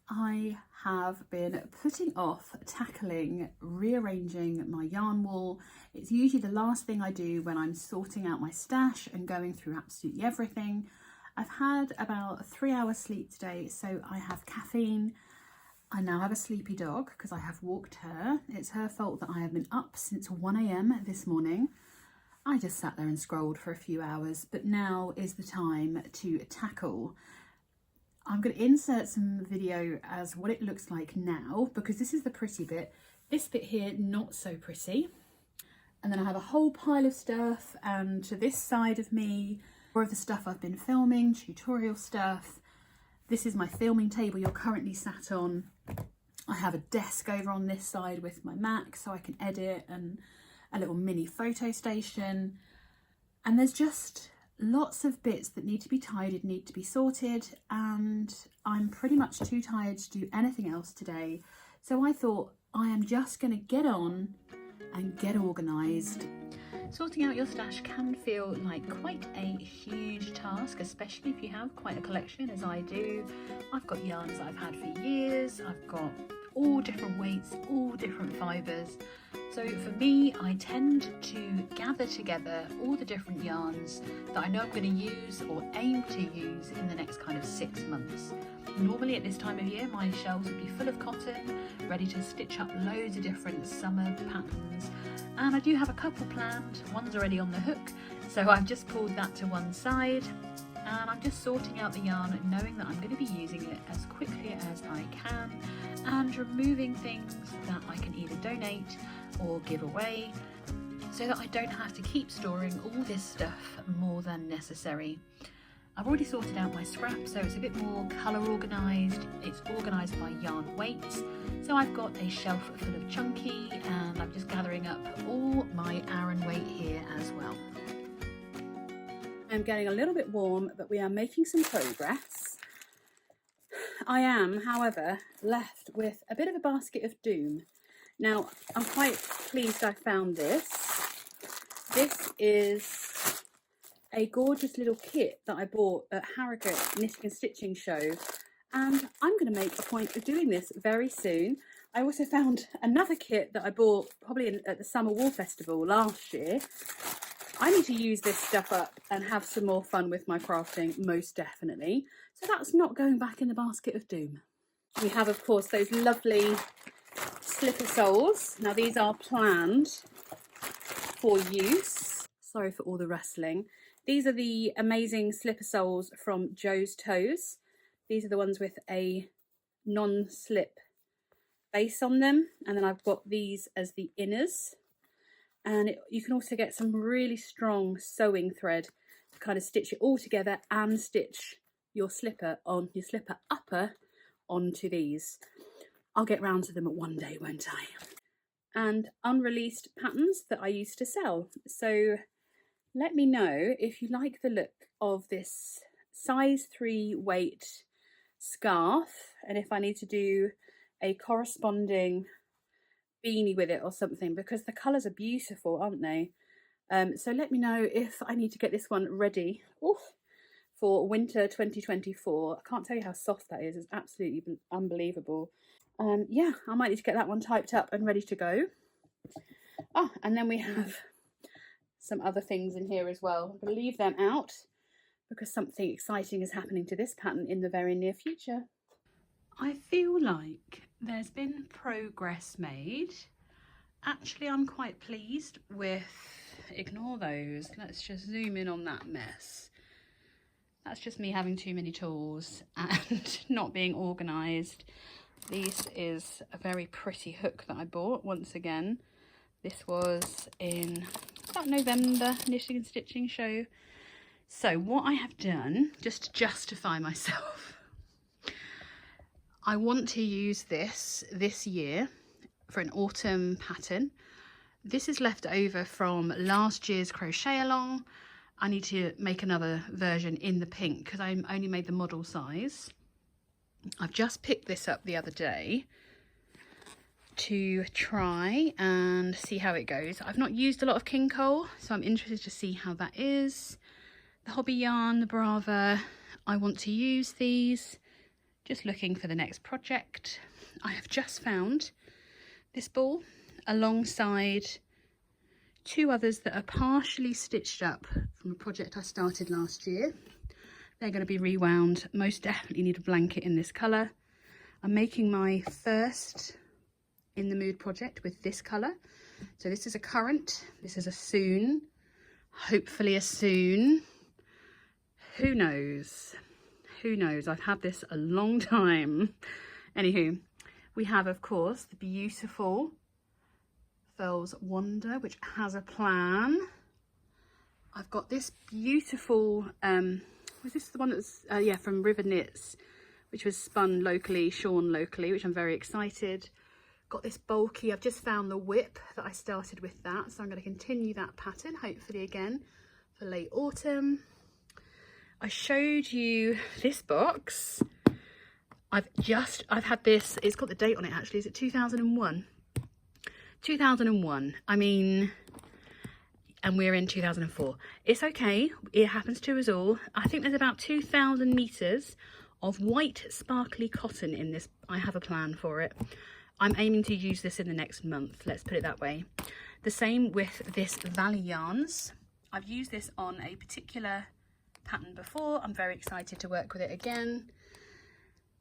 I have been putting off tackling rearranging my yarn wall. It's usually the last thing I do when I'm sorting out my stash and going through absolutely everything. I've had about 3 hours sleep today, so I have caffeine. I now have a sleepy dog because I have walked her. It's her fault that I have been up since 1 a.m. this morning. I just sat there and scrolled for a few hours, but now is the time to tackle. I'm going to insert some video as what it looks like now, because this is the pretty bit. This bit here, not so pretty. And then I have a whole pile of stuff, and to this side of me, more of the stuff I've been filming, tutorial stuff. This is my filming table you're currently sat on. I have a desk over on this side with my Mac so I can edit, and a little mini photo station. And there's just lots of bits that need to be tidied, need to be sorted, and I'm pretty much too tired to do anything else today. So I thought I am just going to get on and get organised. Sorting out your stash can feel like quite a huge task, especially if you have quite a collection as I do. I've got yarns that I've had for years, I've got all different weights, all different fibres. So for me, I tend to gather together all the different yarns that I know I'm going to use or aim to use in the next kind of 6 months. Normally at this time of year, my shelves would be full of cotton, ready to stitch up loads of different summer patterns. And I do have a couple planned, one's already on the hook, so I've just pulled that to one side. And I'm just sorting out the yarn, knowing that I'm going to be using it as quickly as I can, and removing things that I can either donate or give away, so that I don't have to keep storing all this stuff more than necessary. I've already sorted out my scrap, so it's a bit more colour organised. It's organised by yarn weights, so I've got a shelf full of chunky, and I'm just gathering up all my Aran weight here as well. I'm getting a little bit warm, but we are making some progress. I am, however, left with a bit of a basket of doom. Now, I'm quite pleased I found this. This is a gorgeous little kit that I bought at Harrogate Knitting and Stitching Show, and I'm going to make a point of doing this very soon. I also found another kit that I bought probably at the Summer Wool Festival last year. I need to use this stuff up and have some more fun with my crafting, most definitely. So that's not going back in the basket of doom. We have, of course, those lovely slipper soles. Now these are planned for use. Sorry for all the rustling. These are the amazing slipper soles from Joe's Toes. These are the ones with a non-slip base on them. And then I've got these as the inners. And you can also get some really strong sewing thread to kind of stitch it all together and stitch your slipper upper onto these. I'll get round to them at one day, won't I? And unreleased patterns that I used to sell. So let me know if you like the look of this size 3 weight scarf, and if I need to do a corresponding beanie with it or something, because the colours are beautiful, aren't they? So let me know if I need to get this one ready for winter 2024. I can't tell you how soft that is. It's absolutely unbelievable. Yeah, I might need to get that one typed up and ready to go. Oh, and then we have some other things in here as well. I'm going to leave them out because something exciting is happening to this pattern in the very near future. I feel like there's been progress made. Actually, I'm quite pleased with, ignore those, let's just zoom in on that mess. That's just me having too many tools and not being organised. This is a very pretty hook that I bought once again. This was in about November Knitting and Stitching Show. So what I have done, just to justify myself, I want to use this year for an autumn pattern. This is left over from last year's crochet along. I need to make another version in the pink because I only made the model size. I've just picked this up the other day to try and see how it goes. I've not used a lot of king coal, so I'm interested to see how that is. The hobby yarn, the Brava, I want to use these Just looking for the next project. I have just found this ball alongside two others that are partially stitched up from a project I started last year. They're going to be rewound. Most definitely need a blanket in this colour. I'm making my first in the mood project with this colour. So this is a currant, this is a soon, hopefully a soon. Who knows? Who knows? I've had this a long time. Anywho, we have, of course, the beautiful Furls Wonder, which has a plan. I've got this beautiful, was this the one that's, yeah, from River Knits, which was spun locally, shorn locally, which I'm very excited. Got this bulky, I've just found the whip that I started with that, so I'm going to continue that pattern, hopefully again for late autumn. I showed you this box. I've had this, it's got the date on it actually, is it 2001? 2001, I mean, and we're in 2004. It's okay, it happens to us all. I think there's about 2,000 meters of white sparkly cotton in this. I have a plan for it. I'm aiming to use this in the next month, let's put it that way. The same with this Valley Yarns. I've used this on a particular pattern before. I'm very excited to work with it again.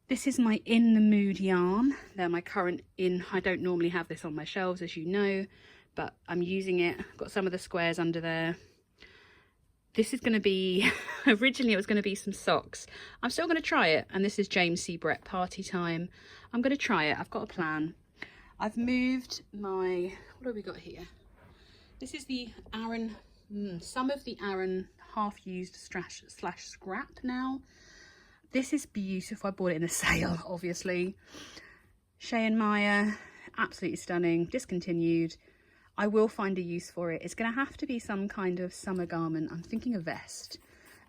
This is my In the Mood yarn. They're my current in. I don't normally have this on my shelves, as you know, but I'm using it. I've got some of the squares under there. This is going to be, originally it was going to be some socks. I'm still going to try it. And this is James C. Brett Party Time. I'm going to try it. I've got a plan. I've moved my, what have we got here? This is the Aran, some of the Aran half-used slash scrap now. This is beautiful. I bought it in a sale, obviously. Shea and Maya, absolutely stunning. Discontinued. I will find a use for it. It's going to have to be some kind of summer garment. I'm thinking a vest.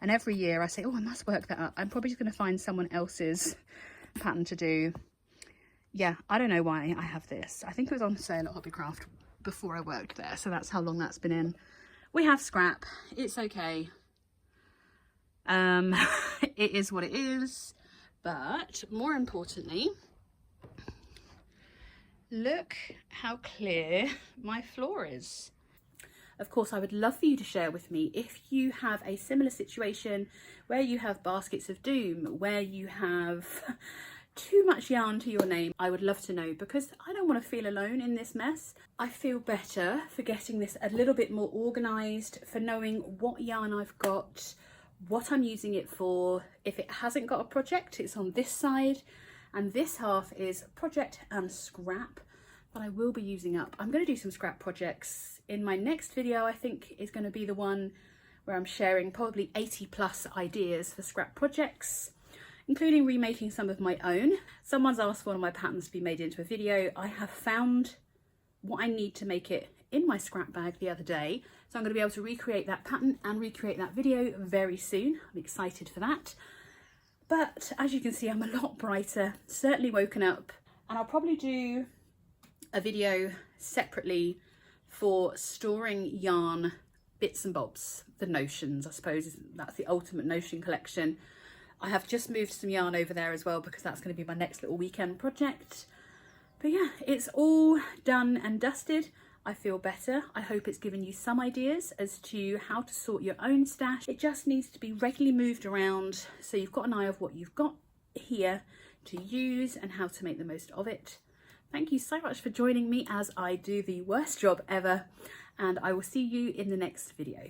And every year I say, oh, I must work that up. I'm probably just going to find someone else's pattern to do. Yeah, I don't know why I have this. I think it was on sale at Hobbycraft before I worked there. So that's how long that's been in. We have scrap. It's okay. It is what it is. But more importantly, look how clear my floor is. Of course, I would love for you to share with me if you have a similar situation where you have baskets of doom, where you have too much yarn to your name. I would love to know, because I don't want to feel alone in this mess. I feel better for getting this a little bit more organised, for knowing what yarn I've got, what I'm using it for. If it hasn't got a project, it's on this side, and this half is project and scrap that I will be using up. I'm going to do some scrap projects in my next video. I think is going to be the one where I'm sharing probably 80 plus ideas for scrap projects, including remaking some of my own. Someone's asked for one of my patterns to be made into a video. I have found what I need to make it in my scrap bag the other day, so I'm going to be able to recreate that pattern and recreate that video very soon. I'm excited for that. But as you can see, I'm a lot brighter, certainly woken up, and I'll probably do a video separately for storing yarn bits and bobs, the notions, I suppose. That's the ultimate notion collection. I have just moved some yarn over there as well, because that's going to be my next little weekend project. But yeah, it's all done and dusted. I feel better. I hope it's given you some ideas as to how to sort your own stash. It just needs to be regularly moved around, so you've got an eye of what you've got here to use and how to make the most of it. Thank you so much for joining me as I do the worst job ever, and I will see you in the next video.